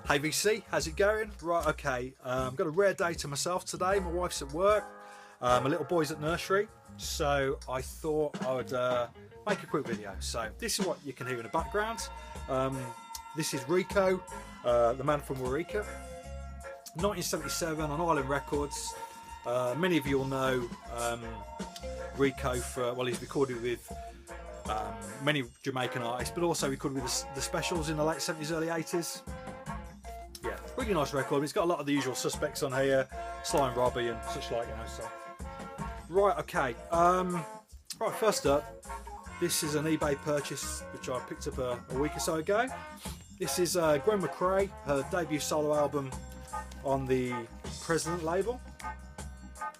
Hey VC, how's it going? Right, okay, I've got a rare day to myself today. My wife's at work, my little boy's at nursery, so I thought I would make a quick video. So this is what you can hear in the background. This is Rico, the man from Warika, 1977 on Island Records. Many of you will know Rico for, well, he's recorded with many Jamaican artists, but also recorded with the Specials in the late 70s, early 80s. Yeah, really nice record. It's got a lot of the usual suspects on here, Sly and Robbie and such like, you know. So, right, okay. Right, first up, this is an eBay purchase which I picked up a week or so ago. This is Gwen McCrae, her debut solo album on the President label.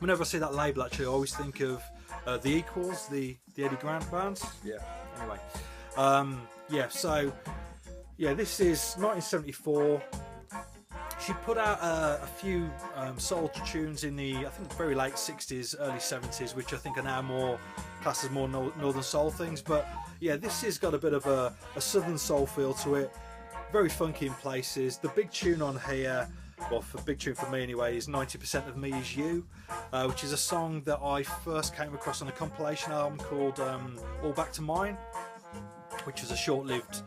Whenever I see that label, actually, I always think of the Equals, the Eddie Grant bands. Yeah. Anyway, yeah. So, yeah, this is 1974. She put out a few soul tunes in the, I think, very late 60s, early 70s, which I think are now more classed as more northern soul things. But yeah, this has got a bit of a southern soul feel to it. Very funky in places. The big tune on here, well, for big tune for me anyway, is 90% of Me Is You, which is a song that I first came across on a compilation album called All Back to Mine, which was a short-lived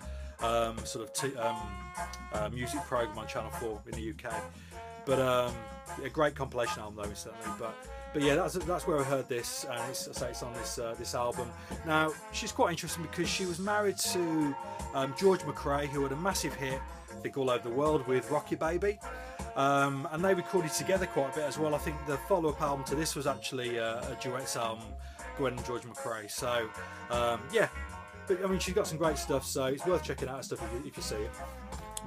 sort of music program on Channel 4 in the UK. But a great compilation album though, certainly. But yeah, that's where I heard this, and I say it's on this album. Now, she's quite interesting because she was married to George McCrae, who had a massive hit, I think, all over the world with Rocky Baby. And they recorded together quite a bit as well. I think the follow-up album to this was actually a duets album, Gwen and George McCrae. So yeah, but I mean, she's got some great stuff, so it's worth checking out stuff if you see it.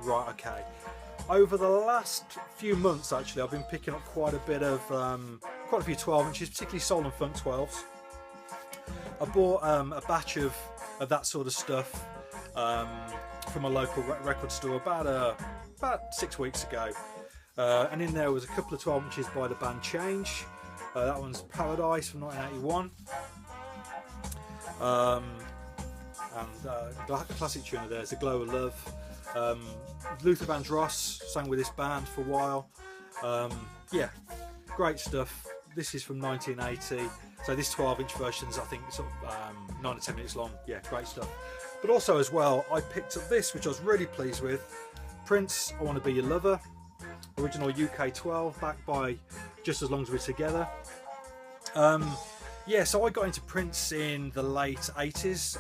Right, okay. Over the last few months, actually, I've been picking up quite a bit of quite a few 12 inches, particularly soul and funk 12s. I bought a batch of that sort of stuff from a local record store about 6 weeks ago. And in there was a couple of 12 inches by the band Change. That one's Paradise from 1981. And the classic tune of theirs, The Glow of Love. Luther Vandross sang with this band for a while. Yeah, great stuff. This is from 1980. So this 12-inch version's, I think, sort of 9 to 10 minutes long. Yeah, great stuff. But also as well, I picked up this, which I was really pleased with. Prince, I Want to Be Your Lover. Original UK 12, backed by Just As Long As We're Together. Yeah, so I got into Prince in the late 80s,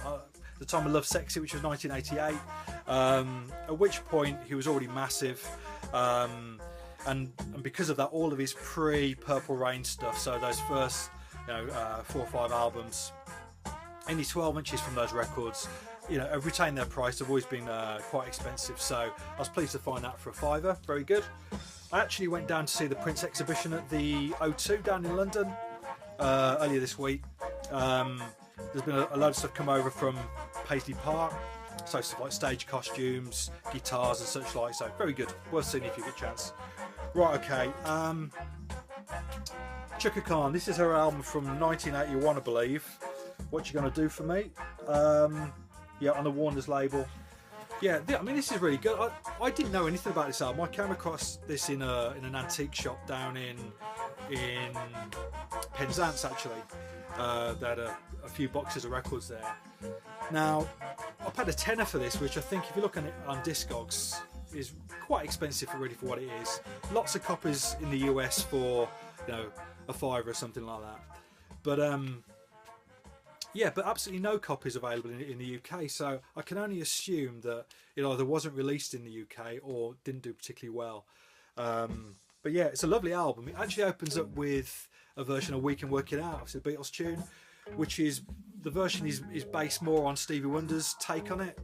the time of Love Sexy, which was 1988, at which point he was already massive, and because of that, all of his pre-Purple Rain stuff, so those first 4 or 5 albums, any 12 inches from those records, have retained their price. They've always been quite expensive, so I was pleased to find that for a £5. Very good. I actually went down to see the Prince exhibition at the O2 down in London earlier this week. There's been a load of stuff come over from Paisley Park, so stuff like stage costumes, guitars and such like, so very good, worth seeing if you get a chance. Right, okay, Chaka Khan, this is her album from 1981, I believe. What You Gonna Do For Me? Yeah, on the Warner's label. Yeah, I mean, this is really good. I didn't know anything about this album. I came across this in an antique shop down in Penzance, actually. They had a few boxes of records there. Now, I paid a tenner for this, which I think, if you look at it on Discogs, is quite expensive for what it is. Lots of copies in the US for a £5 or something like that. But yeah, but absolutely no copies available in the UK, so I can only assume that it either wasn't released in the UK or didn't do particularly well. But yeah, it's a lovely album. It actually opens up with a version of We Can Work It Out. It's a Beatles tune, which is, the version is based more on Stevie Wonder's take on it.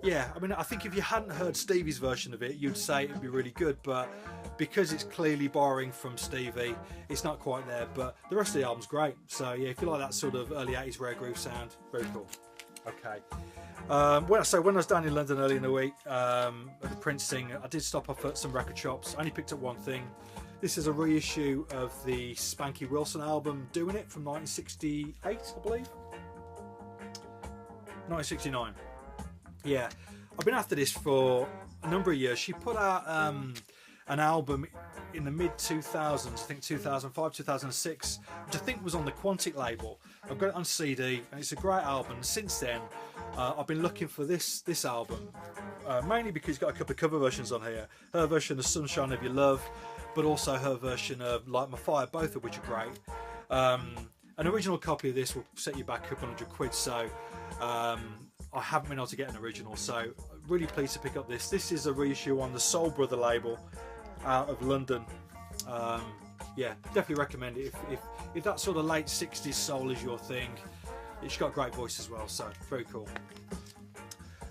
Yeah, I mean, I think if you hadn't heard Stevie's version of it, you'd say it'd be really good, but because it's clearly borrowing from Stevie, it's not quite there. But the rest of the album's great. So yeah, if you like that sort of early 80s rare groove sound, very cool. Okay. When I was down in London early in the week at the Prince thing, I did stop off at some record shops. I only picked up one thing. This is a reissue of the Spanky Wilson album, Doing It, from 1968, I believe. 1969. Yeah, I've been after this for a number of years. She put out an album in the mid-2000s, I think 2005, 2006, which I think was on the Quantic label. I've got it on CD, and it's a great album. Since then, I've been looking for this album, mainly because it's got a couple of cover versions on here. Her version of Sunshine of Your Love, but also her version of Light My Fire, both of which are great. An original copy of this will set you back up 100 quid, so I haven't been able to get an original, so really pleased to pick up this. This is a reissue on the Soul Brother label out of London. Yeah, definitely recommend it if that sort of late 60s soul is your thing. It's got a great voice as well, so very cool.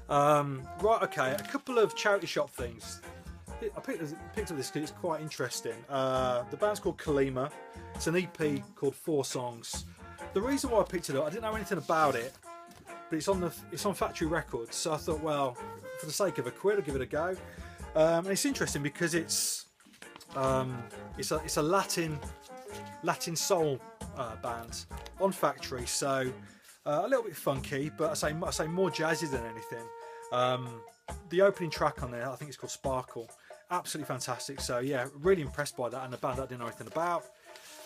Right, okay, a couple of charity shop things. I picked up this because it's quite interesting. The band's called Kalima. It's an EP called 4 Songs. The reason why I picked it up, I didn't know anything about it, but it's on Factory Records, so I thought, well, for the sake of a quid, I'll give it a go. And it's interesting because it's a Latin soul band on Factory, so a little bit funky, but I say more jazzy than anything. The opening track on there, I think it's called Sparkle. Absolutely fantastic. So yeah, really impressed by that, and the band I didn't know anything about.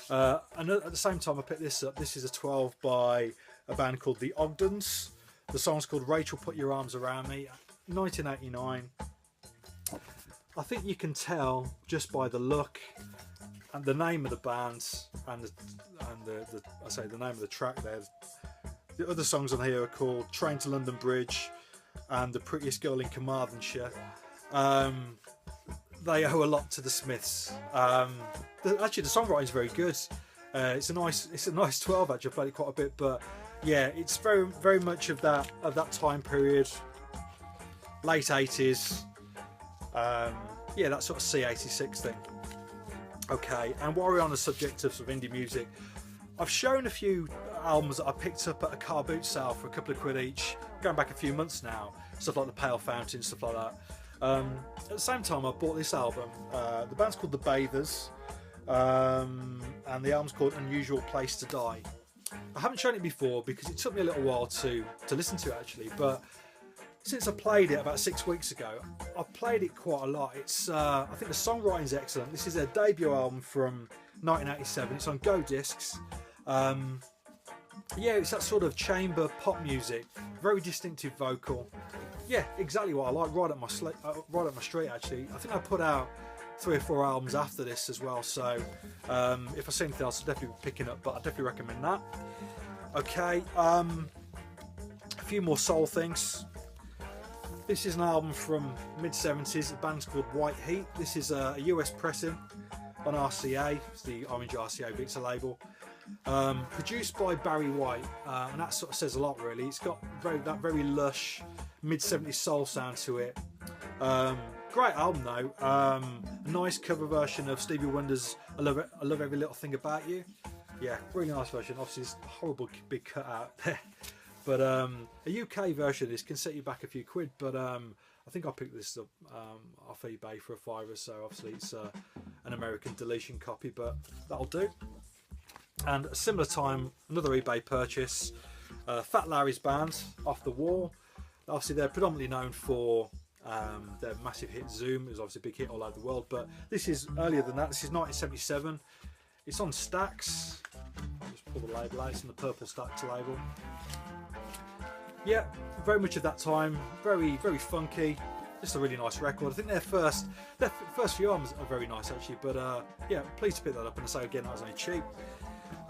And at the same time, I picked this up. This is a 12 by a band called the Ogdens. The song's called Rachel Put Your Arms Around Me, 1989. I think you can tell just by the look and the name of the band and the name of the track there. The other songs on here are called Train to London Bridge and The Prettiest Girl in Carmarthenshire. They owe a lot to the Smiths. Actually, the songwriting is very good. It's a nice 12. Actually, I've played it quite a bit, but yeah, it's very much of that time period, late 80s. Yeah, that sort of C86 thing. Okay, and while we're on the subject of sort of indie music, I've shown a few albums that I picked up at a car boot sale for a couple of quid each, going back a few months now. Stuff like the Pale Fountain, stuff like that. At the same time, I bought this album. The band's called The Bathers, and the album's called Unusual Place to Die. I haven't shown it before because it took me a little while to listen to it actually, but since I played it about 6 weeks ago, I've played it quite a lot. It's I think the songwriting's excellent. This is their debut album from 1987. It's on Go Discs. Yeah, it's that sort of chamber pop music, very distinctive vocal. Yeah, exactly what I like. Right up my street actually. I think I put out 3 or 4 albums after this as well. So if I see anything else, I'll definitely be picking up. But I definitely recommend that. Okay, a few more soul things. This is an album from mid-70s. The band's called White Heat. This is a US pressing on RCA. It's the Orange RCA Victor label. Produced by Barry White, and that sort of says a lot really. It's got that very lush mid-70s soul sound to it. Great album though. A nice cover version of Stevie Wonder's I Love Every Little Thing About You. Yeah, really nice version. Obviously it's a horrible big cut out there. But a UK version of this can set you back a few quid, but I think I picked this up off eBay for a £5, so obviously it's an American deletion copy, but that'll do. And a similar time, another eBay purchase, Fat Larry's band, Off the Wall. Obviously they're predominantly known for their massive hit Zoom. It was obviously a big hit all over the world, but this is earlier than that. This is 1977. It's on Stax. I'll just pull the label out. It's on the purple Stax label. Yeah, very much of that time. Very, very funky. Just a really nice record. I think their first few albums are very nice actually. But yeah, pleased to pick that up. And I say again, that was only cheap.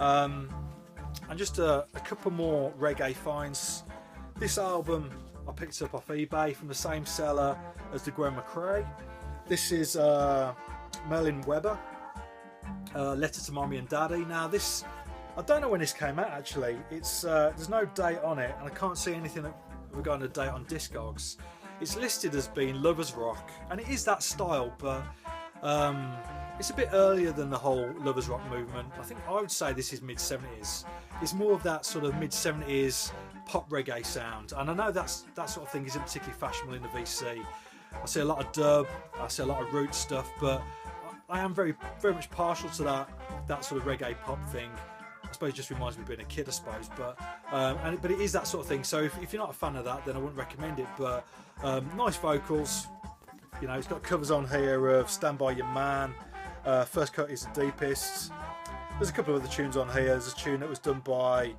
And just a couple more reggae finds. This album I picked up off eBay from the same seller as the Gwen McCrae. This is Merlin Webber, Letter to Mommy and Daddy. Now this, I don't know when this came out actually. It's there's no date on it, and I can't see anything regarding a date on Discogs. It's listed as being Lovers Rock, and it is that style, but it's a bit earlier than the whole Lovers Rock movement. I think I would say this is mid-70s. It's more of that sort of mid-70s pop reggae sound, and I know that sort of thing isn't particularly fashionable in the VC. I see a lot of dub, I see a lot of root stuff, but I am very, very much partial to that sort of reggae pop thing. I suppose it just reminds me of being a kid, I suppose, but it is that sort of thing. So if you're not a fan of that, then I wouldn't recommend it. But nice vocals, You know, it's got covers on here of Stand By Your Man, First Cut Is the Deepest. There's a couple of other tunes on here. There's a tune that was done by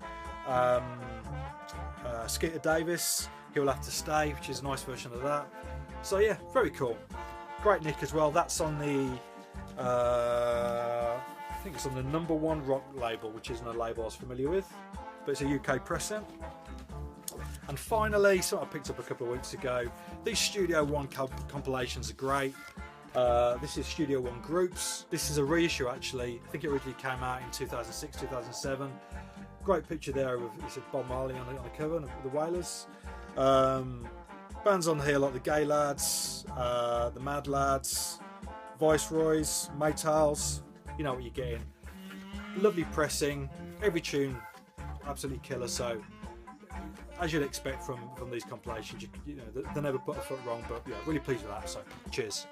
Skeeter Davis, He'll Have to Stay, which is a nice version of that. So yeah, very cool. Great nick as well. That's on the I think it's on the #1 rock label, which isn't a label I was familiar with, but it's a UK pressing. And finally, something I picked up a couple of weeks ago, these Studio One compilations are great. This is Studio One Groups. This is a reissue actually. I think it originally came out in 2006, 2007. Great picture there of it's Bob Marley on the cover, the Wailers. Bands on here like the Gay Lads, the Mad Lads, Viceroys, Maytals. You know what you're getting. Lovely pressing. Every tune absolutely killer. So as you'd expect from these compilations, you know they never put a foot wrong. But yeah, really pleased with that. So cheers.